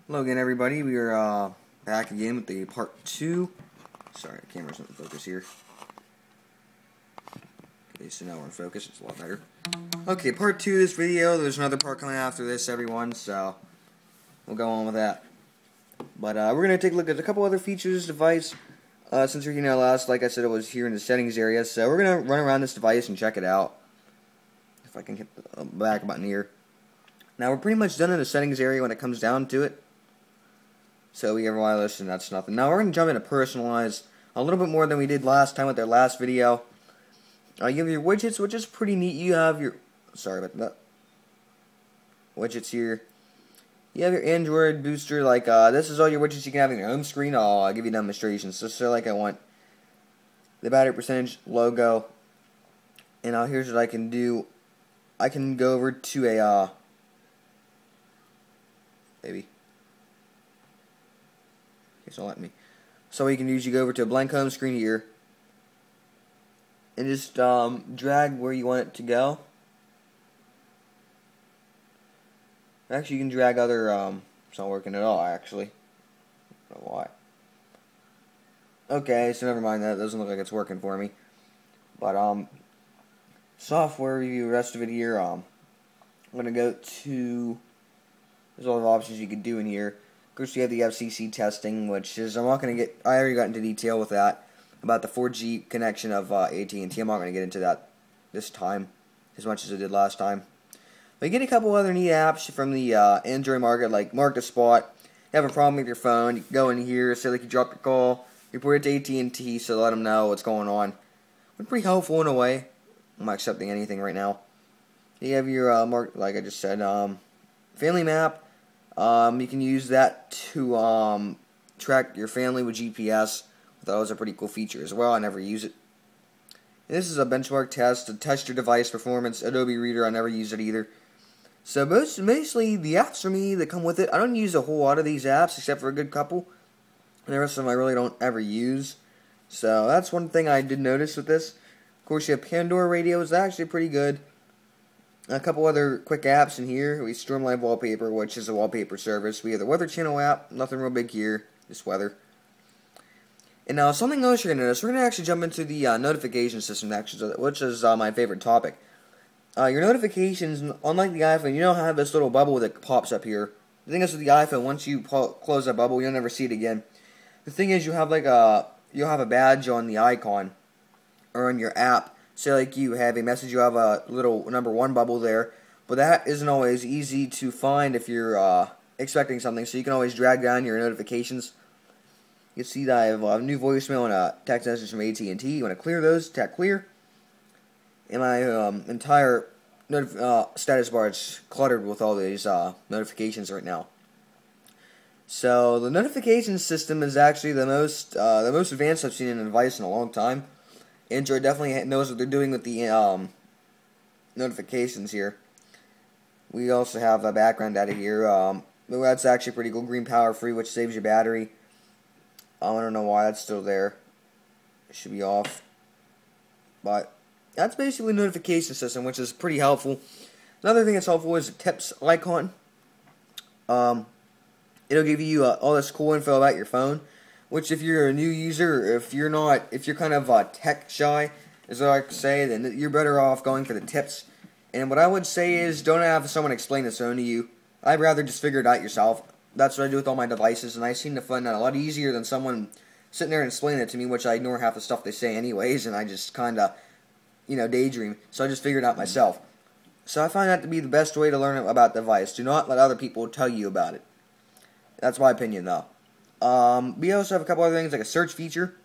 Hello again, everybody. We are back again with the part 2. Sorry, the camera's not in focus here. Okay, so now we're in focus. It's a lot better. Okay, part 2 of this video. There's another part coming after this, everyone, so we'll go on with that. But we're going to take a look at a couple other features of this device. Since we're getting our last, like I said, it was here in the settings area. So we're going to run around this device and check it out. If I can hit the back button here. Now, we're pretty much done in the settings area when it comes down to it. So we have wireless and that's nothing. Now we're going to jump into personalized a little bit more than we did last time with our last video. You have your widgets, which is pretty neat. You have your, sorry about that, widgets here. You have your Android booster, like this is all your widgets you can have in your home screen. I'll give you demonstrations. So like I want the battery percentage logo. And here's what I can do. I can go over to a, maybe. So let me. So what you can do is you go over to a blank home screen here and just drag where you want it to go. Actually, you can drag other. It's not working at all. Actually, I don't know why. Okay, so never mind. That doesn't look like it's working for me. But software review. The rest of it here. I'm gonna go to. There's a lot of options you could do in here. Of course, you have the HTC testing, which is, I already got into detail with that, about the 4G connection of AT&T. I'm not going to get into that this time, as much as I did last time. But you get a couple other neat apps from the Android market, like Mark the Spot. You have a problem with your phone, you can go in here, say like you dropped your call, report it to AT&T, so let them know what's going on. It's pretty helpful in a way. I'm not accepting anything right now. You have your, Mark, like I just said, family map. You can use that to track your family with GPS. That was a pretty cool feature as well. I never use it. And this is a benchmark test to test your device performance. Adobe Reader, I never use it either. So mostly the apps for me that come with it, I don't use a whole lot of these apps except for a good couple. And the rest of them I really don't ever use. So that's one thing I did notice with this. Of course, you have Pandora Radio. It's actually pretty good. A couple other quick apps in here. We Stormlight Wallpaper, which is a wallpaper service. We have the Weather Channel app. Nothing real big here. Just weather. And now something else you're going to notice. We're going to actually jump into the notification system, actually, which is my favorite topic. Your notifications, unlike the iPhone, you don't have this little bubble that pops up here. The thing is with the iPhone, once you close that bubble, you'll never see it again. The thing is, you have like you'll have a badge on the icon or on your app. Say like you have a message, you have a little number 1 bubble there, but that isn't always easy to find if you're expecting something, so you can always drag down your notifications. You can see that I have a new voicemail and a text message from AT&T. You want to clear those, tap clear. And my entire status bar is cluttered with all these notifications right now. So the notification system is actually the most advanced I've seen in a device in a long time. Android definitely knows what they're doing with the notifications here. We also have a background data here. That's actually pretty cool. Green power free, which saves your battery. I don't know why that's still there. It should be off. But that's basically the notification system, which is pretty helpful. Another thing that's helpful is the tips icon. It'll give you all this cool info about your phone. Which, if you're a new user, or if you're kind of tech shy, as I like to say, then you're better off going for the tips. And what I would say is, don't have someone explain this phone to you. I'd rather just figure it out yourself. That's what I do with all my devices, and I seem to find that a lot easier than someone sitting there and explaining it to me, which I ignore half the stuff they say anyways, and I just kind of, daydream. So I just figure it out myself. So I find that to be the best way to learn about the device. Do not let other people tell you about it. That's my opinion, though. We also have a couple other things like a search feature,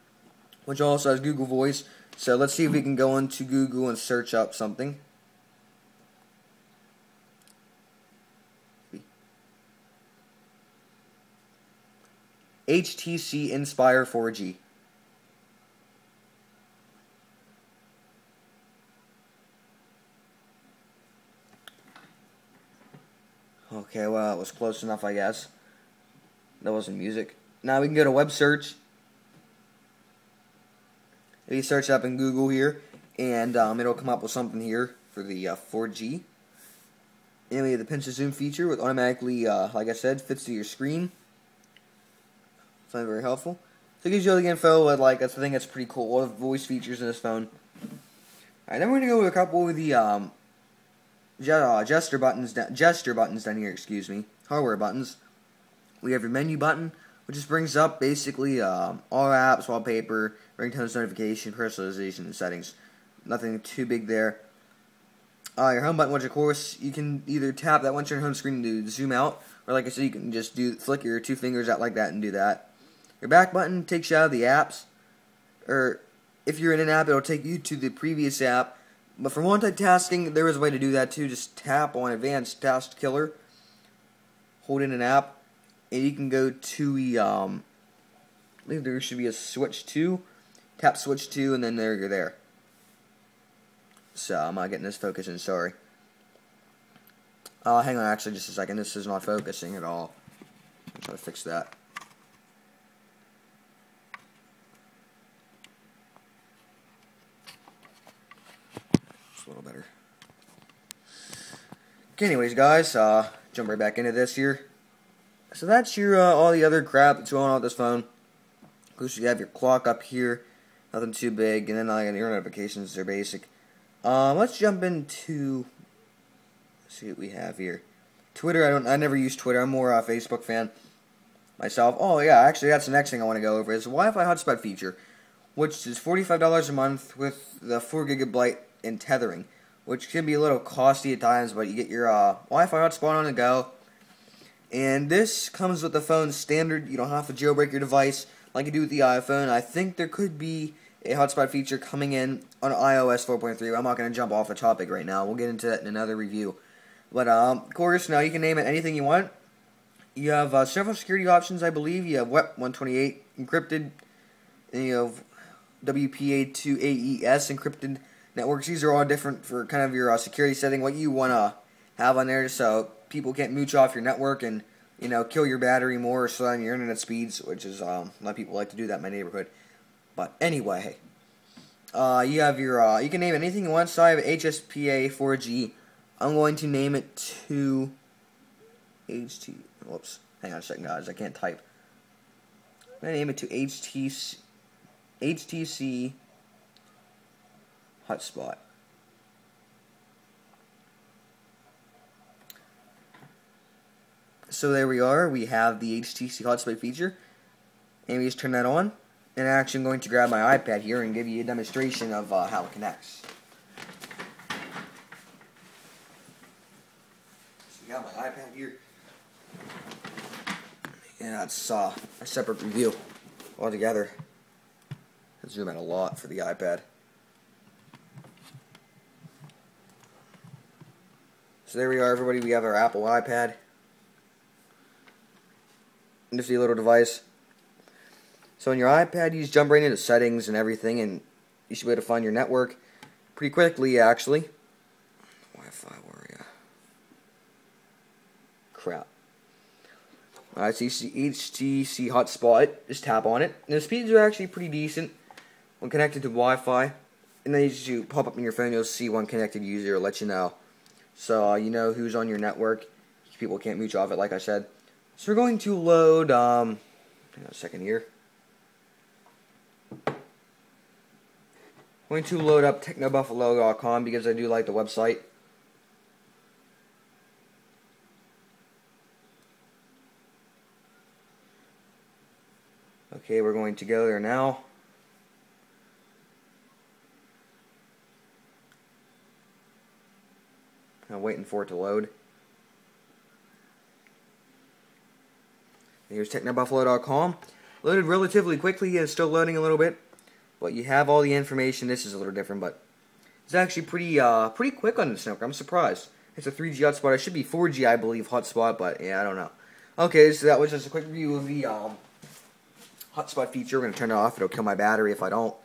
which also has Google Voice. So let's see if we can go into Google and search up something. HTC Inspire 4G. Okay, well, it was close enough, I guess. That wasn't music. Now we can go to web search. If you search up in Google here, and it'll come up with something here for the 4G. And we have the pinch to zoom feature, with automatically, like I said, fits to your screen. It's not very helpful. So it gives you all the info, but like that's the thing that's pretty cool. All the voice features in this phone. Alright, then we're gonna go with a couple of the gesture buttons down here. Excuse me, hardware buttons. We have your menu button, which just brings up basically all apps, wallpaper, ringtones, notification, personalization, and settings. Nothing too big there. Your home button, which of course you can either tap that once you're on home screen to zoom out, or like I said, you can just flick your 2 fingers out like that and do that. Your back button takes you out of the apps, or if you're in an app, it'll take you to the previous app. But for multitasking, there is a way to do that too. Just tap on Advanced Task Killer, hold in an app, and you can go to I believe there should be a switch 2. Tap switch 2, and then there you're there. So I'm not getting this focusing. Sorry. Hang on, actually, just a second. This is not focusing at all. I'll try to fix that. Just a little better. Okay, anyways, guys, jump right back into this here. So that's your all the other crap that's going on with this phone. Of course, you have your clock up here, nothing too big, and then your notifications are basic. Let's jump into. Let's see what we have here. Twitter. I never use Twitter. I'm more a Facebook fan myself. Oh yeah, actually, that's the next thing I want to go over is the Wi-Fi hotspot feature, which is $45 a month with the 4 GB in tethering, which can be a little costly at times, but you get your Wi-Fi hotspot on the go. And this comes with the phone standard. You don't have to jailbreak your device like you do with the iPhone. I think there could be a hotspot feature coming in on iOS 4.3. I'm not going to jump off the topic right now. We'll get into that in another review. But, of course, now you can name it anything you want. You have several security options, I believe. You have WEP 128 encrypted, and you have WPA2AES encrypted networks. These are all different for kind of your security setting, what you want to have on there, so people can't mooch off your network and, kill your battery more or slow down your internet speeds, which is, a lot of people like to do that in my neighborhood. But anyway, you have your, you can name it anything you want. So I have HSPA 4G. I'm going to name it to whoops, hang on a second, guys, I can't type. I'm going to name it to HTC hotspot. So there we are. We have the HTC hotspot feature. And we just turn that on. And actually I'm going to grab my iPad here and give you a demonstration of how it connects. So we got my iPad here. And that's a separate review altogether. I zoom in a lot for the iPad. So there we are, everybody. We have our Apple iPad. Nifty little device. So on your iPad, you just jump right into settings and everything, and you should be able to find your network pretty quickly, actually. Wi-Fi, where are you? Crap. Alright, so you see HTC hotspot. Just tap on it. And the speeds are actually pretty decent when connected to Wi-Fi. And then you pop up on your phone, you'll see one connected user, let you know. So you know who's on your network. People can't mooch off it, like I said. So we're going to load, hang on a second here. I'm going to load up technobuffalo.com because I do like the website. Okay, we're going to go there now. I'm waiting for it to load. Here's technobuffalo.com. Loaded relatively quickly. It's still loading a little bit, but you have all the information. This is a little different, but it's actually pretty quick on this network. I'm surprised. It's a 3G hotspot. It should be 4G, I believe, hotspot, but yeah, I don't know. Okay, so that was just a quick review of the hotspot feature. We're going to turn it off. It'll kill my battery if I don't.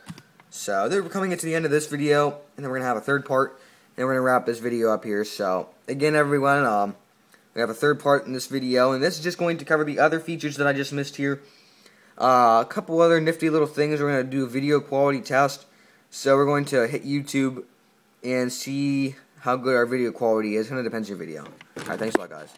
So we're coming into the end of this video, and then we're going to have a third part, and we're going to wrap this video up here. So again, everyone, we have a third part in this video, and this is just going to cover the other features that I just missed here. A couple other nifty little things. We're going to do a video quality test. So we're going to hit YouTube and see how good our video quality is. Kind of depends on your video. Alright, thanks a lot, guys.